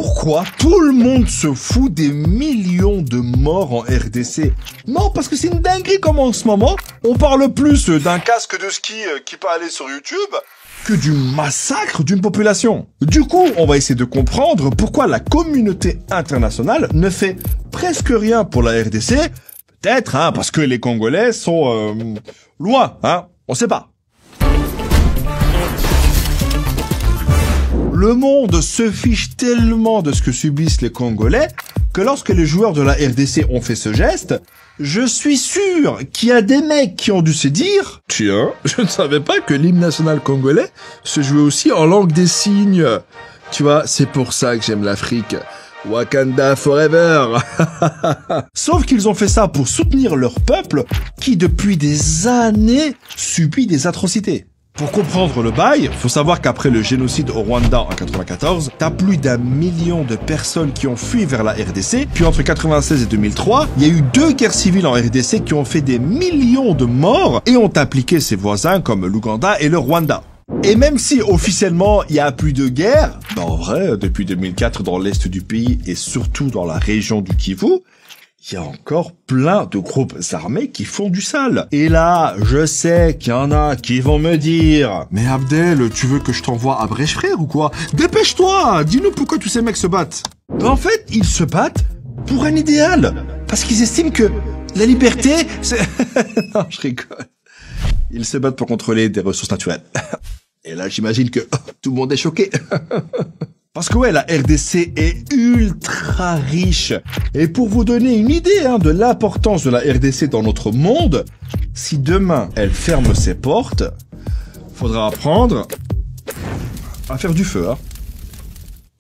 pourquoi tout le monde se fout des millions de morts en RDC? Non, parce que c'est une dinguerie comme en ce moment, on parle plus d'un casque de ski qui peut aller sur YouTube que du massacre d'une population. Du coup, on va essayer de comprendre pourquoi la communauté internationale ne fait presque rien pour la RDC. Peut-être, parce que les Congolais sont loin, on sait pas. Le monde se fiche tellement de ce que subissent les Congolais que lorsque les joueurs de la RDC ont fait ce geste, je suis sûr qu'il y a des mecs qui ont dû se dire « Tiens, je ne savais pas que l'hymne national congolais se jouait aussi en langue des signes. Tu vois, c'est pour ça que j'aime l'Afrique. Wakanda forever !» Sauf qu'ils ont fait ça pour soutenir leur peuple qui, depuis des années, subit des atrocités. Pour comprendre le bail, faut savoir qu'après le génocide au Rwanda en 94, t'as plus d'1 million de personnes qui ont fui vers la RDC, puis entre 96 et 2003, il y a eu 2 guerres civiles en RDC qui ont fait des millions de morts et ont impliqué ses voisins comme l'Ouganda et le Rwanda. Et même si officiellement il y a plus de guerre, en vrai, depuis 2004 dans l'est du pays et surtout dans la région du Kivu, il y a encore plein de groupes armés qui font du sale. Et là, je sais qu'il y en a qui vont me dire « Mais Abdel, tu veux que je t'envoie à Brèche frère ou quoi? Dépêche-toi, dis-nous pourquoi tous ces mecs se battent. » En fait, ils se battent pour un idéal. Parce qu'ils estiment que la liberté, c'est... Non, je rigole. Ils se battent pour contrôler des ressources naturelles. Et là, j'imagine que tout le monde est choqué. Parce que ouais, la RDC est ultra riche. Et pour vous donner une idée de l'importance de la RDC dans notre monde, si demain elle ferme ses portes, faudra apprendre à faire du feu.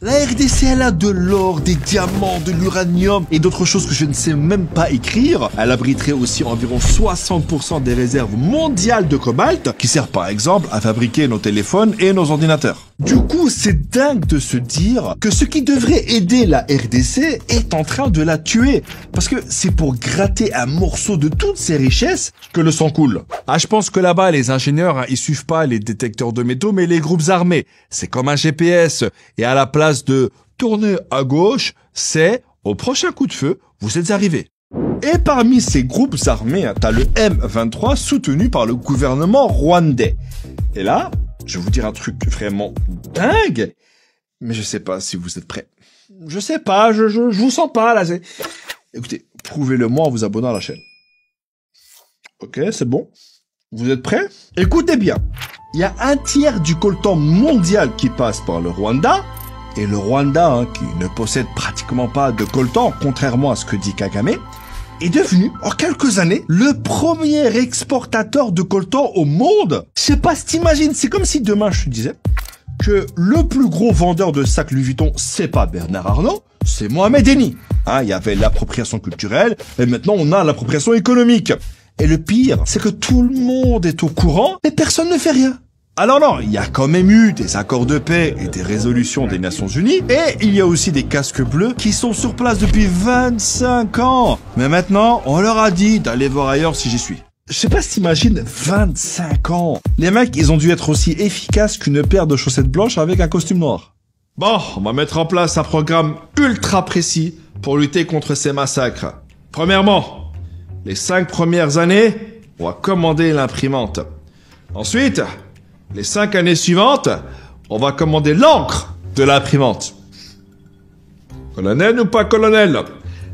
La RDC, elle a de l'or, des diamants, de l'uranium et d'autres choses que je ne sais même pas écrire. Elle abriterait aussi environ 60% des réserves mondiales de cobalt qui servent par exemple à fabriquer nos téléphones et nos ordinateurs. Du coup, c'est dingue de se dire que ce qui devrait aider la RDC est en train de la tuer. Parce que c'est pour gratter un morceau de toutes ces richesses que le sang coule. Je pense que là-bas, les ingénieurs, ils suivent pas les détecteurs de métaux, mais les groupes armés. C'est comme un GPS. Et à la place de tourner à gauche, c'est au prochain coup de feu, vous êtes arrivés. Et parmi ces groupes armés, t'as le M23 soutenu par le gouvernement rwandais. Et là, je vais vous dire un truc vraiment dingue, mais je sais pas si vous êtes prêts. Je sais pas, je vous sens pas là. Écoutez, prouvez-le-moi en vous abonnant à la chaîne. Ok, c'est bon. Vous êtes prêts? Écoutez bien. Il y a un tiers du coltan mondial qui passe par le Rwanda. Et le Rwanda, qui ne possède pratiquement pas de coltan, contrairement à ce que dit Kagame, est devenu, en quelques années, le premier exportateur de coltan au monde. Je sais pas si t'imagines, c'est comme si demain je te disais que le plus gros vendeur de sacs Louis Vuitton, c'est pas Bernard Arnault, c'est Mohamed Eni. Il y avait l'appropriation culturelle, et maintenant on a l'appropriation économique. Et le pire, c'est que tout le monde est au courant, et personne ne fait rien. Alors non, il y a quand même eu des accords de paix et des résolutions des Nations Unies, et il y a aussi des casques bleus qui sont sur place depuis 25 ans. Mais maintenant, on leur a dit d'aller voir ailleurs si j'y suis. Je sais pas si t'imagines, 25 ans. Les mecs, ils ont dû être aussi efficaces qu'une paire de chaussettes blanches avec un costume noir. Bon, on va mettre en place un programme ultra précis pour lutter contre ces massacres. Premièrement, les 5 premières années, on va commander l'imprimante. Ensuite, les 5 années suivantes, on va commander l'encre de l'imprimante. Colonel ou pas colonel?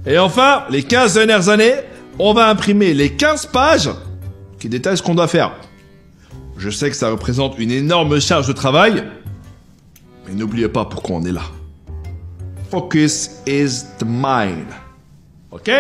Et enfin, les 15 dernières années, on va imprimer les 15 pages qui détaillent ce qu'on doit faire. Je sais que ça représente une énorme charge de travail, mais n'oubliez pas pourquoi on est là. Focus is the mind. Ok?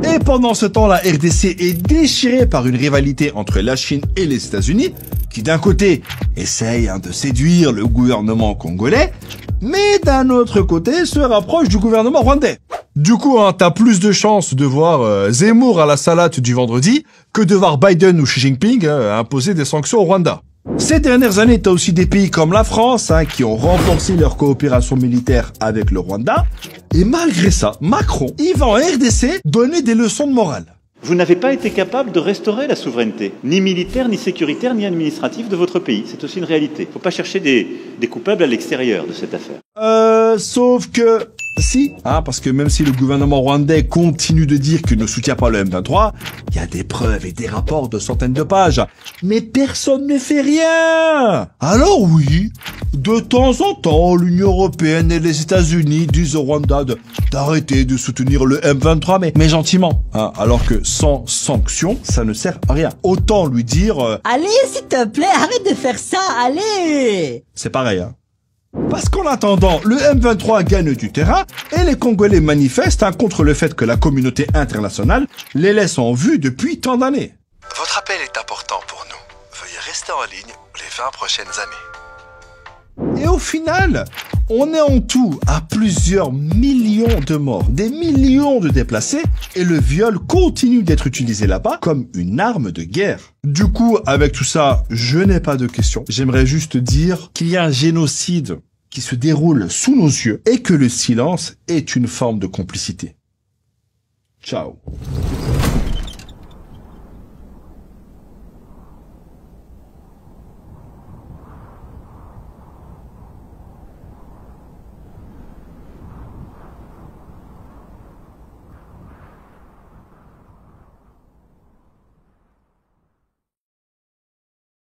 Et pendant ce temps, la RDC est déchirée par une rivalité entre la Chine et les États-Unis, qui d'un côté essaye de séduire le gouvernement congolais, mais d'un autre côté se rapproche du gouvernement rwandais. Du coup, t'as plus de chances de voir Zemmour à la salade du vendredi que de voir Biden ou Xi Jinping imposer des sanctions au Rwanda. Ces dernières années, t'as aussi des pays comme la France qui ont renforcé leur coopération militaire avec le Rwanda. Et malgré ça, Macron, il va en RDC donner des leçons de morale. Vous n'avez pas été capable de restaurer la souveraineté, ni militaire, ni sécuritaire, ni administrative de votre pays. C'est aussi une réalité. Il ne faut pas chercher des coupables à l'extérieur de cette affaire. Sauf que... Si, parce que même si le gouvernement rwandais continue de dire qu'il ne soutient pas le M23, il y a des preuves et des rapports de centaines de pages. Mais personne ne fait rien. Alors oui, de temps en temps, l'Union européenne et les États-Unis disent au Rwanda d'arrêter de soutenir le M23, mais gentiment. Alors que sans sanctions, ça ne sert à rien. Autant lui dire... Allez, s'il te plaît, arrête de faire ça, allez. C'est pareil, Parce qu'en attendant, le M23 gagne du terrain et les Congolais manifestent contre le fait que la communauté internationale les laisse en vue depuis tant d'années. Votre appel est important pour nous. Veuillez rester en ligne les 20 prochaines années. Et au final, on est en tout à plusieurs millions de morts, des millions de déplacés, et le viol continue d'être utilisé là-bas comme une arme de guerre. Du coup, avec tout ça, je n'ai pas de questions. J'aimerais juste dire qu'il y a un génocide qui se déroule sous nos yeux et que le silence est une forme de complicité. Ciao.